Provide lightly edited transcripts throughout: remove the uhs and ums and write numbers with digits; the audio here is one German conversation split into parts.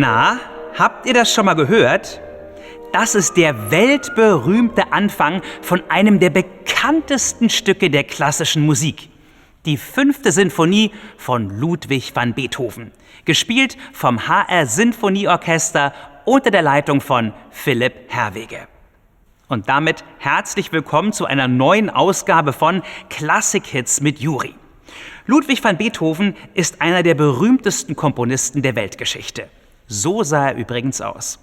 Na, habt ihr das schon mal gehört? Das ist der weltberühmte Anfang von einem der bekanntesten Stücke der klassischen Musik. Die 5. Sinfonie von Ludwig van Beethoven, gespielt vom HR Sinfonieorchester unter der Leitung von Philipp Herwege. Und damit herzlich willkommen zu einer neuen Ausgabe von Klassik-Hits mit Juri. Ludwig van Beethoven ist einer der berühmtesten Komponisten der Weltgeschichte. So sah er übrigens aus.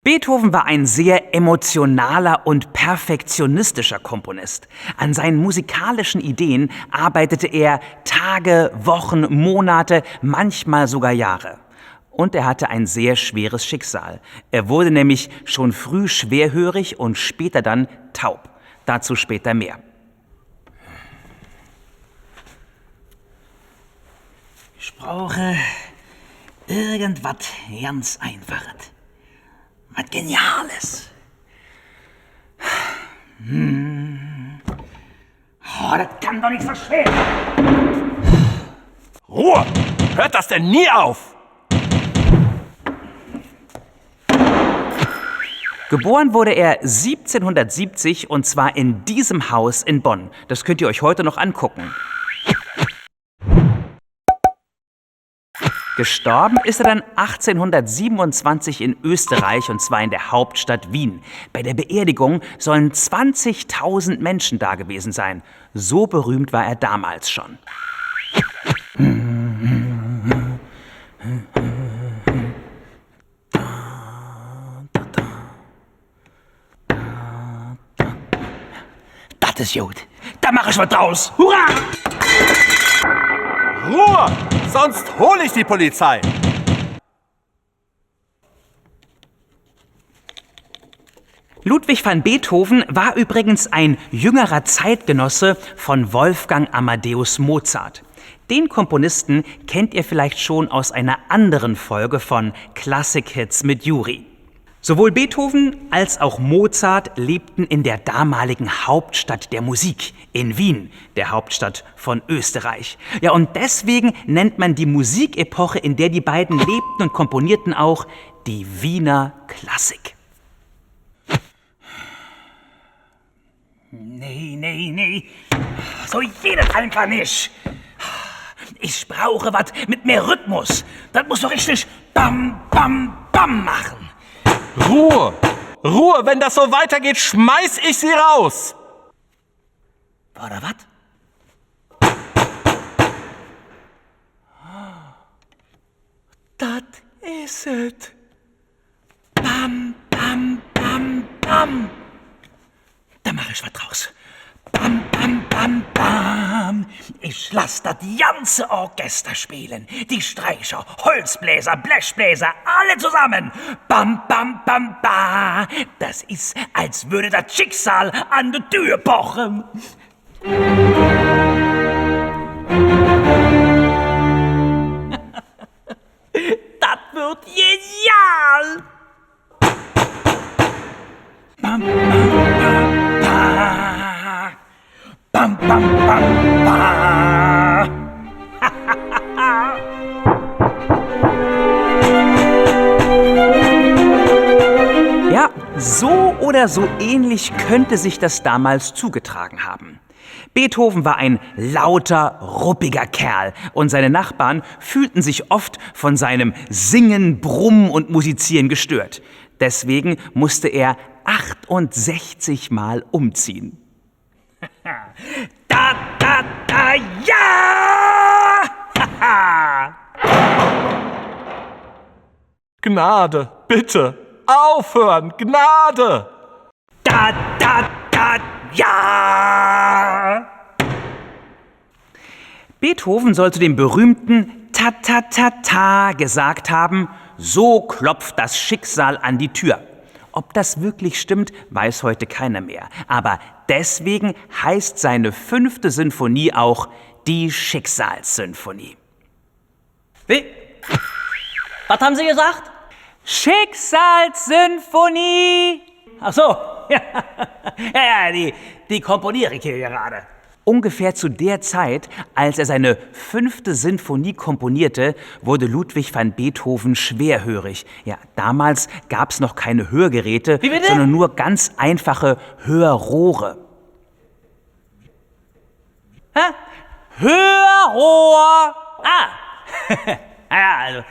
Beethoven war ein sehr emotionaler und perfektionistischer Komponist. An seinen musikalischen Ideen arbeitete er Tage, Wochen, Monate, manchmal sogar Jahre. Und er hatte ein sehr schweres Schicksal. Er wurde nämlich schon früh schwerhörig und später dann taub. Dazu später mehr. Ich brauche irgendwas ganz Einfaches. Was Geniales. Oh, das kann doch nicht so schwer. Ruhe! Hört das denn nie auf? Geboren wurde er 1770 und zwar in diesem Haus in Bonn. Das könnt ihr euch heute noch angucken. Gestorben ist er dann 1827 in Österreich und zwar in der Hauptstadt Wien. Bei der Beerdigung sollen 20.000 Menschen da gewesen sein. So berühmt war er damals schon. Das ist gut. Da mache ich was draus. Hurra! Ruhe! Sonst hole ich die Polizei! Ludwig van Beethoven war übrigens ein jüngerer Zeitgenosse von Wolfgang Amadeus Mozart. Den Komponisten kennt ihr vielleicht schon aus einer anderen Folge von Klassik-Hits mit Juri. Sowohl Beethoven als auch Mozart lebten in der damaligen Hauptstadt der Musik, in Wien, der Hauptstadt von Österreich. Ja, und deswegen nennt man die Musikepoche, in der die beiden lebten und komponierten, auch die Wiener Klassik. Nee. So geht es einfach nicht. Ich brauche was mit mehr Rhythmus. Das muss doch richtig bam, bam, bam machen. Ruhe! Ruhe! Wenn das so weitergeht, schmeiß ich sie raus! Oder was? Das ist es. Bam, bam, bam, bam. Da mache ich was draus. Bam, bam, bam, bam. Ich lass das ganze Orchester spielen. Die Streicher, Holzbläser, Blechbläser, alle zusammen. Bam, bam, bam, bam. Das ist, als würde das Schicksal an die Tür pochen. Das wird genial. Bam, bam, bam, bam. Bam, bam, bam, bam. Ja, so oder so ähnlich könnte sich das damals zugetragen haben. Beethoven war ein lauter, ruppiger Kerl und seine Nachbarn fühlten sich oft von seinem Singen, Brummen und Musizieren gestört. Deswegen musste er 68 Mal umziehen. Da, ja! Gnade, bitte! Aufhören! Gnade! Da, ja! Beethoven soll zu dem berühmten Ta-ta-ta-ta gesagt haben, so klopft das Schicksal an die Tür. Ob das wirklich stimmt, weiß heute keiner mehr. Aber deswegen heißt seine 5. Sinfonie auch die Schicksalssymphonie. Wie? Was haben Sie gesagt? Schicksalssymphonie! Ach so, ja, die komponiere ich hier gerade. Ungefähr zu der Zeit, als er seine 5. Sinfonie komponierte, wurde Ludwig van Beethoven schwerhörig. Ja, damals gab es noch keine Hörgeräte, Wie bitte? sondern nur ganz einfache Hörrohre. Hä? Hörrohr! Ah! Ja, also,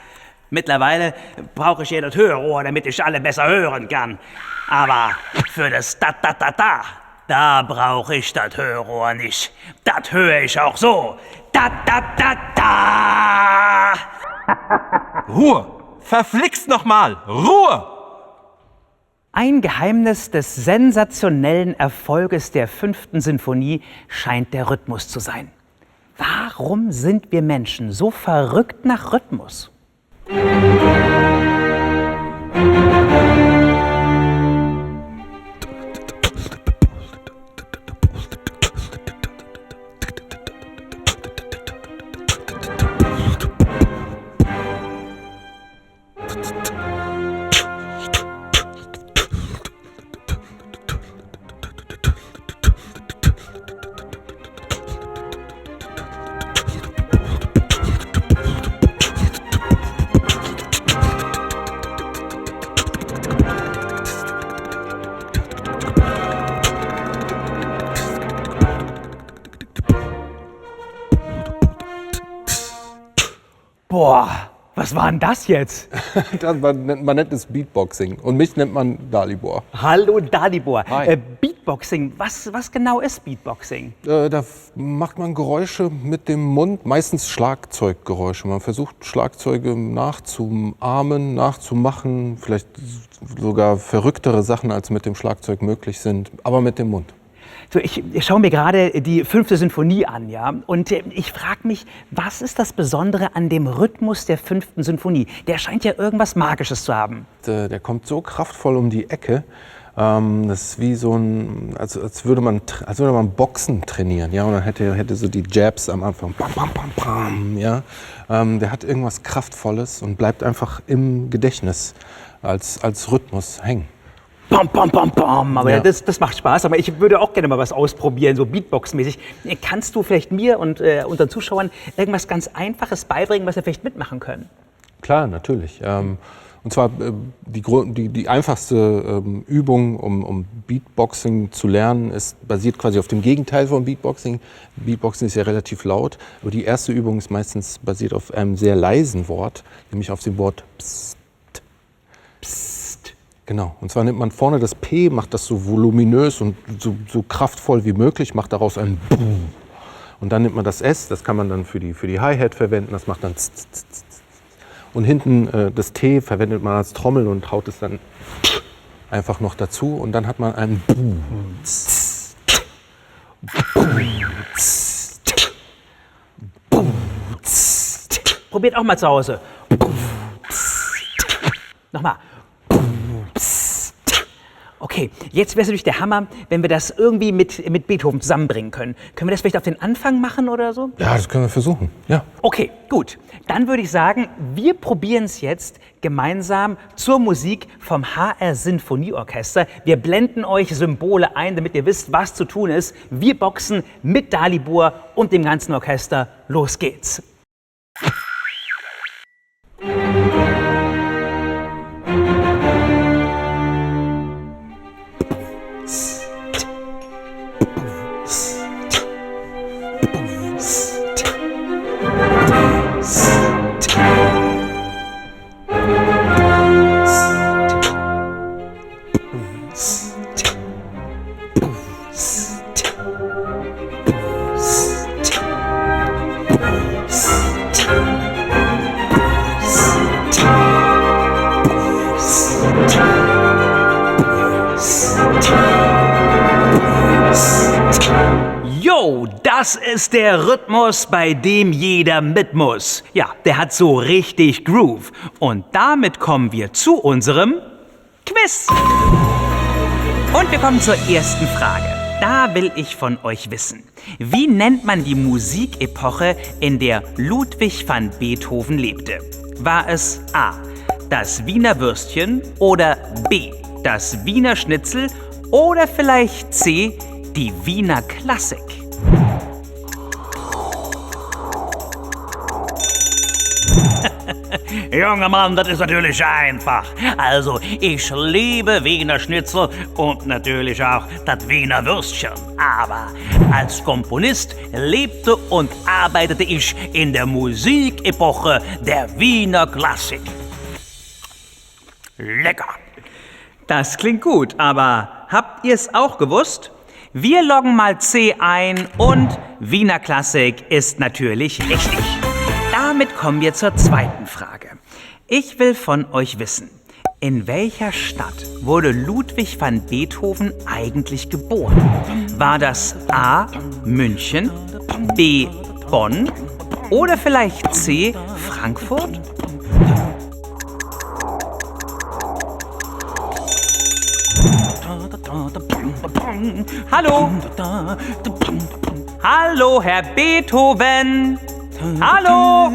mittlerweile brauche ich ja das Hörrohr, damit ich alle besser hören kann. Aber für das Da-Da-Da-Da, da brauche ich das Hörrohr nicht. Das höre ich auch so. Da-Da-Da-Da! Ruhe! Verflixt nochmal! Ruhe! Ein Geheimnis des sensationellen Erfolges der 5. Sinfonie scheint der Rhythmus zu sein. Warum sind wir Menschen so verrückt nach Rhythmus? Boah, was war denn das jetzt? Man nennt es Beatboxing und mich nennt man Dalibor. Hallo Dalibor. Hi. Beatboxing, was genau ist Beatboxing? Da macht man Geräusche mit dem Mund, meistens Schlagzeuggeräusche. Man versucht Schlagzeuge nachzuahmen, nachzumachen, vielleicht sogar verrücktere Sachen, als mit dem Schlagzeug möglich sind, aber mit dem Mund. So, ich schaue mir gerade die 5. Sinfonie an, ja, und ich frage mich, was ist das Besondere an dem Rhythmus der 5. Sinfonie? Der scheint ja irgendwas Magisches zu haben. Der kommt so kraftvoll um die Ecke. Das ist wie so ein, als würde man Boxen trainieren, ja, und dann hätte so die Jabs am Anfang, bam, bam, bam, bam, ja. Der hat irgendwas Kraftvolles und bleibt einfach im Gedächtnis als Rhythmus hängen. Bam, bam, bam, bam. Aber Ja. das macht Spaß. Aber ich würde auch gerne mal was ausprobieren, so Beatbox-mäßig. Kannst du vielleicht mir und unseren Zuschauern irgendwas ganz Einfaches beibringen, was wir vielleicht mitmachen können? Klar, natürlich. Und zwar die einfachste Übung, um Beatboxing zu lernen, basiert quasi auf dem Gegenteil von Beatboxing. Beatboxing ist ja relativ laut, aber die erste Übung ist meistens basiert auf einem sehr leisen Wort, nämlich auf dem Wort Psst. Psst. Genau. Und zwar nimmt man vorne das P, macht das so voluminös und so kraftvoll wie möglich, macht daraus ein Boom. Und dann nimmt man das S, das kann man dann für die Hi-Hat verwenden, das macht dann Z, Z, Z, Z. Und hinten das T verwendet man als Trommel und haut es dann einfach noch dazu und dann hat man ein Boom. Probiert auch mal zu Hause. Nochmal. Okay, jetzt wäre es natürlich der Hammer, wenn wir das irgendwie mit Beethoven zusammenbringen können. Können wir das vielleicht auf den Anfang machen oder so? Ja, das können wir versuchen. Ja. Okay, gut. Dann würde ich sagen, wir probieren es jetzt gemeinsam zur Musik vom HR Sinfonieorchester. Wir blenden euch Symbole ein, damit ihr wisst, was zu tun ist. Wir boxen mit Dalibor und dem ganzen Orchester. Los geht's. Yo, das ist der Rhythmus, bei dem jeder mit muss. Ja, der hat so richtig Groove. Und damit kommen wir zu unserem Quiz. Und wir kommen zur ersten Frage. Da will ich von euch wissen, wie nennt man die Musikepoche, in der Ludwig van Beethoven lebte? War es A, das Wiener Würstchen oder B, das Wiener Schnitzel oder vielleicht C, die Wiener Klassik? Junger Mann, das ist natürlich einfach. Also, ich liebe Wiener Schnitzel und natürlich auch das Wiener Würstchen. Aber als Komponist lebte und arbeitete ich in der Musikepoche der Wiener Klassik. Lecker. Das klingt gut, aber habt ihr es auch gewusst? Wir loggen mal C ein und Wiener Klassik ist natürlich richtig. Damit kommen wir zur zweiten Frage. Ich will von euch wissen, in welcher Stadt wurde Ludwig van Beethoven eigentlich geboren? War das A. München, B. Bonn oder vielleicht C. Frankfurt? Hallo? Hallo, Herr Beethoven? Hallo?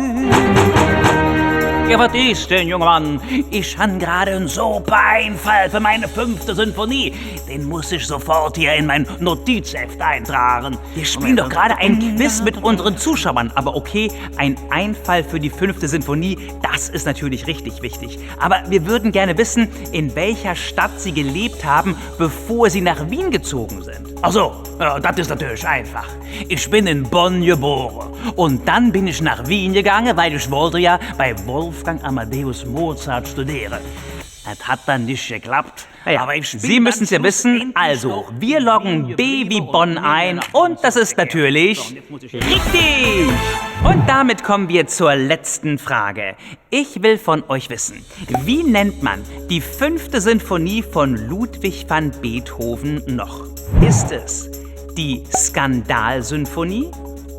Ja, was ist denn, junger Mann? Ich han gerade einen super Einfall für meine 5. Sinfonie. Den muss ich sofort hier in mein Notizheft eintragen. Wir spielen doch gerade ein Quiz mit unseren Zuschauern. Aber okay, ein Einfall für die 5. Sinfonie, das ist natürlich richtig wichtig. Aber wir würden gerne wissen, in welcher Stadt Sie gelebt haben, bevor Sie nach Wien gezogen sind. Ach so, ja, das ist natürlich einfach. Ich bin in Bonn geboren. Und dann bin ich nach Wien gegangen, weil ich wollte ja bei Wolfgang Amadeus Mozart studieren. Das hat dann nicht geklappt. Naja, aber ich bin Sie müssen es ja dann wissen. schlussendlich Also, noch wir loggen B wie Bonn ein und das ist natürlich richtig. Und damit kommen wir zur letzten Frage. Ich will von euch wissen, wie nennt man die 5. Sinfonie von Ludwig van Beethoven noch? Ist es die Skandalsymphonie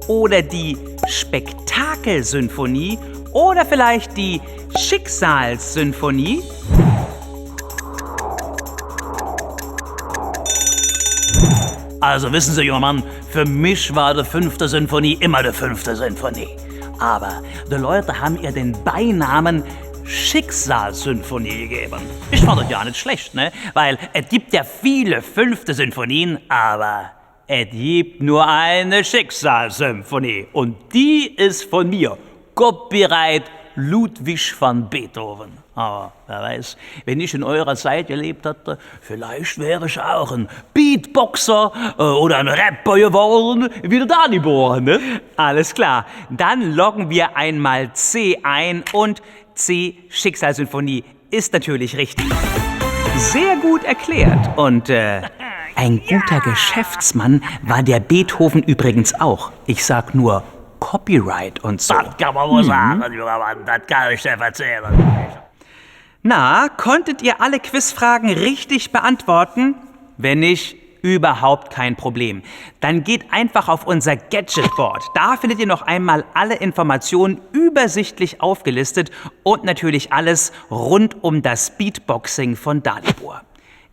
oder die Spektakelsymphonie oder vielleicht die Schicksalssymphonie? Also wissen Sie, junger Mann, für mich war die 5. Sinfonie immer die 5. Sinfonie. Aber die Leute haben ihr den Beinamen Schicksalssymphonie gegeben. Ich fand das ja nicht schlecht, ne? Weil es gibt ja viele 5. Sinfonien, aber es gibt nur eine Schicksalssymphonie. Und die ist von mir. Copyright Ludwig van Beethoven. Aber wer weiß, wenn ich in eurer Zeit gelebt hätte, vielleicht wäre ich auch ein Beatboxer oder ein Rapper geworden, wie der Dani Bohr, ne? Alles klar, dann loggen wir einmal C ein und C, Schicksalssymphonie, ist natürlich richtig. Sehr gut erklärt und ein guter Geschäftsmann war der Beethoven übrigens auch. Ich sag nur Copyright und so. Das kann man wohl sagen, junger Mann, das kann ich dir erzählen. Na, konntet ihr alle Quizfragen richtig beantworten? Wenn nicht, überhaupt kein Problem. Dann geht einfach auf unser Gadgetboard. Da findet ihr noch einmal alle Informationen übersichtlich aufgelistet und natürlich alles rund um das Beatboxing von Dalibor.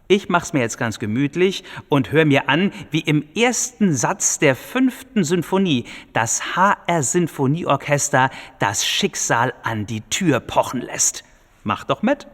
Ich mach's mir jetzt ganz gemütlich und höre mir an, wie im ersten Satz der 5. Sinfonie das HR-Sinfonieorchester das Schicksal an die Tür pochen lässt. Macht doch mit.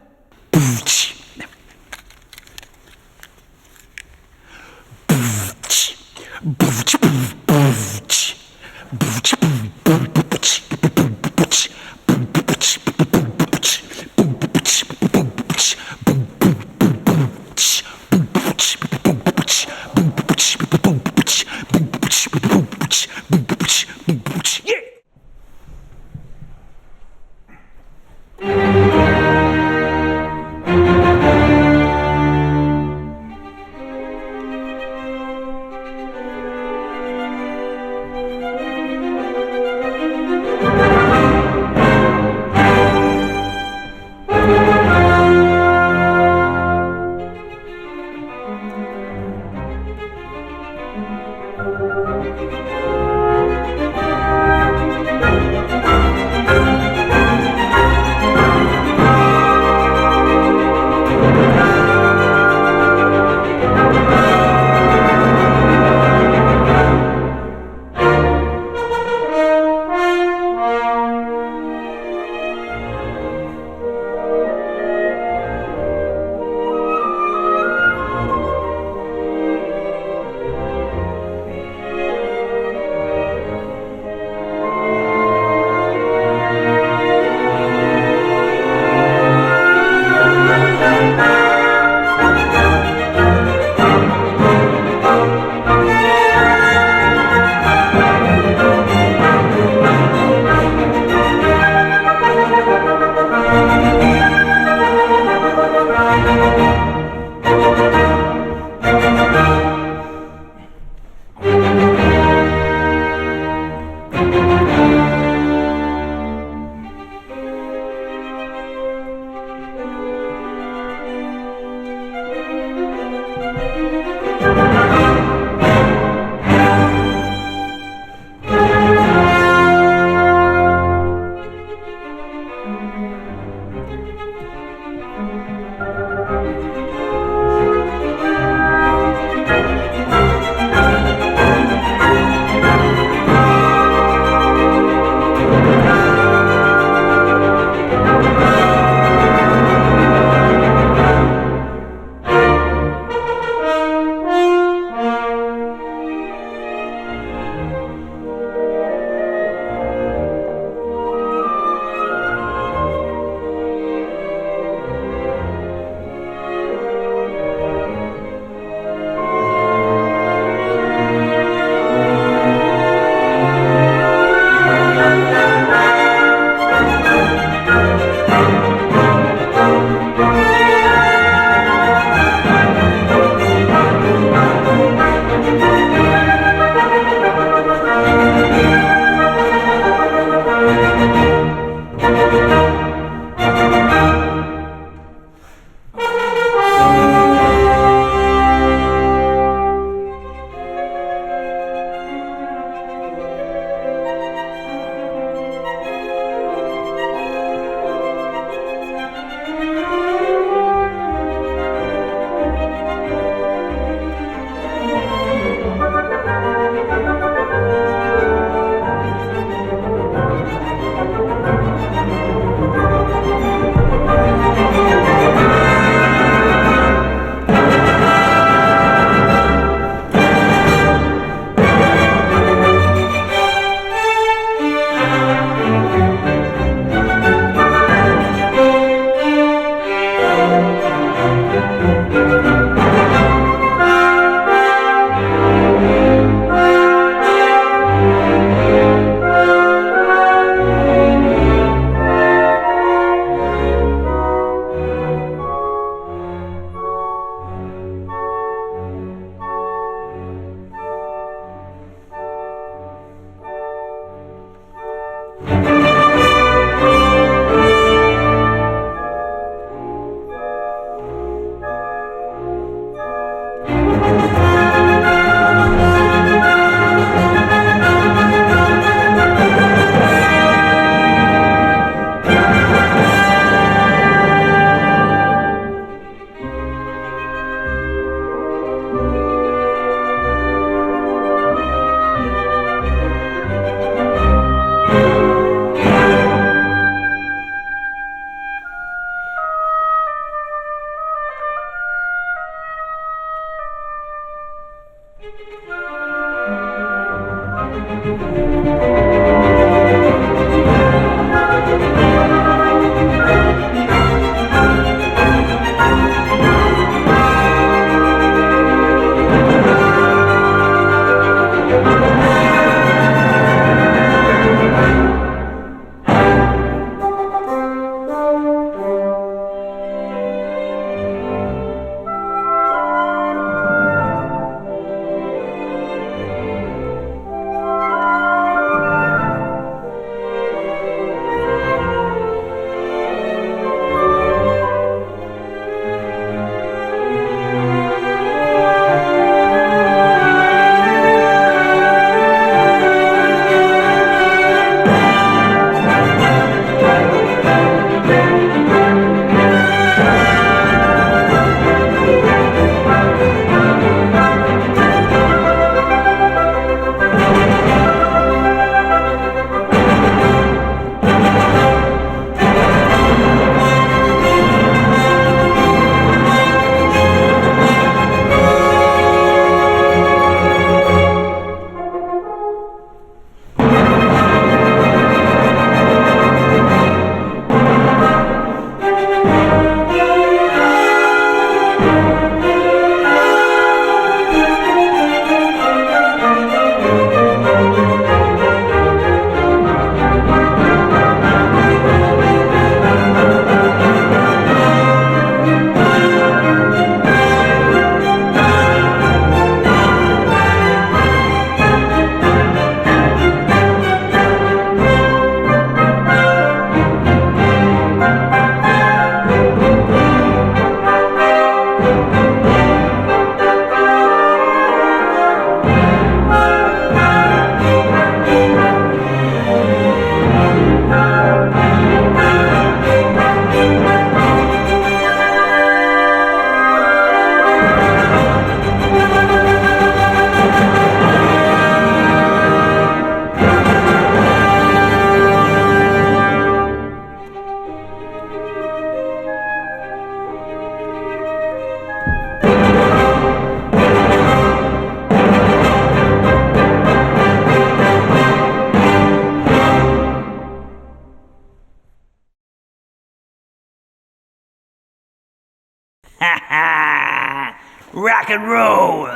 Rock and roll!